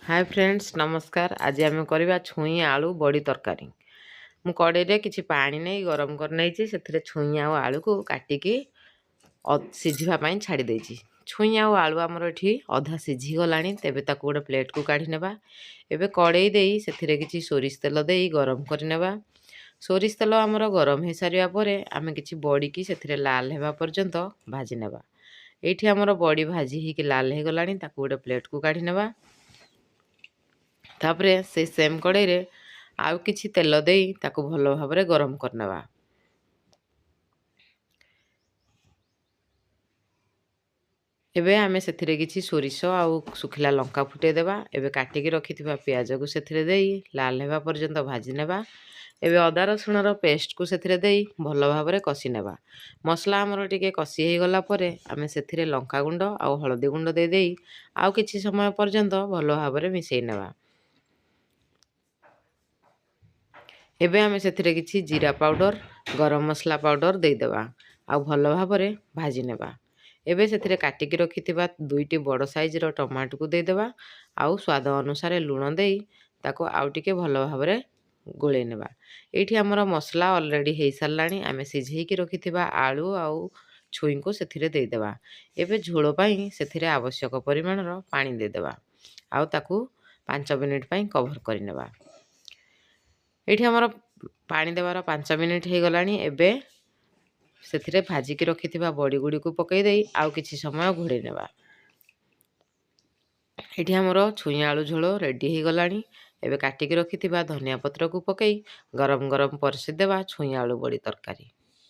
Hi friends नमस्कार। आज आम करवा छुई आलू बड़ी तरकारी। मु कड़े किसी पानी नहीं गरम कर नहीं से छुई आलू को काटिकी सिझापी छाड़ी देछि। छुई आलू आमर ये अधा सिझी गला तेबे ताकू गोटे प्लेट को काढ़ी नेबा। एबे कड़े दे से किसी सोरिष तेल दे गरम करनेबा। सोरिष तेल आमर गरम हो सारा पर आम कि बड़ी की से लाल होगा पर्यंत भाजी नेबा। ये आमर बड़ी भाजी होगी लाल हो गला गोटे प्लेट को काढ़ी नेबा। तापरे से सेम कड़े रे आउ किछि तेल देई ताकू भलो भाबरे गरम करनेबा। एबे आमे सेथिरे किछि सोरिष आउ सुखिला लंका फुटे देबा। एबे काटिकी रखिथिबा प्याज को सेथिरे देई लाल हेबा पर्यंत भाजी नेबा। एबे अदा रसुणर पेस्ट को सेथिरे देई भलो भाबरे कसी नेबा। मसला हमरो टिके कसी हे गला परे आमे सेथिरे लंका गुंड आउ हळदी गुंड दे देई आउ किछि समय पर्यंत भलो भाबरे मिसई नेबा। एबे आमे सेथिरे किछि जीरा पाउडर गरम मसला पाउडर दे देबा आउ भलो भाबरे भाजी नेबा। एबे सेथिरे काटिकी रखिथिबा दुईटी बड़ साइज रो टमाटो को दे देबा आउ स्वाद अनुसार लूण देई ताको आउ टिके भलो भाबरे गोळे नेबा। एठी हमर मसला ऑलरेडी हे सारलाणी। आमे सिझेई की रखिथिबा आलू आउ छुई को सेथिरे दे देबा। एबे झोल पई सेथिरे आवश्यक परिमाण रो पानी दे देबा आउ ताकू 5 मिनिट पई कवर करि नेबा। एठी हमर पानी देवार 5 मिनिट हो गलानी। एबे सेथिरे भाजिकी रखिथिबा बड़ी गुड़ी को पकई देई आउ किछि समय घोड़े नेबा। एठी हमर छुई आलू झोल रेडी हो गलानी। एबे काटिकी रखिथिबा धनिया पत्र को पकई गरम गरम परसी देबा छुई आलू बड़ी तरकारी।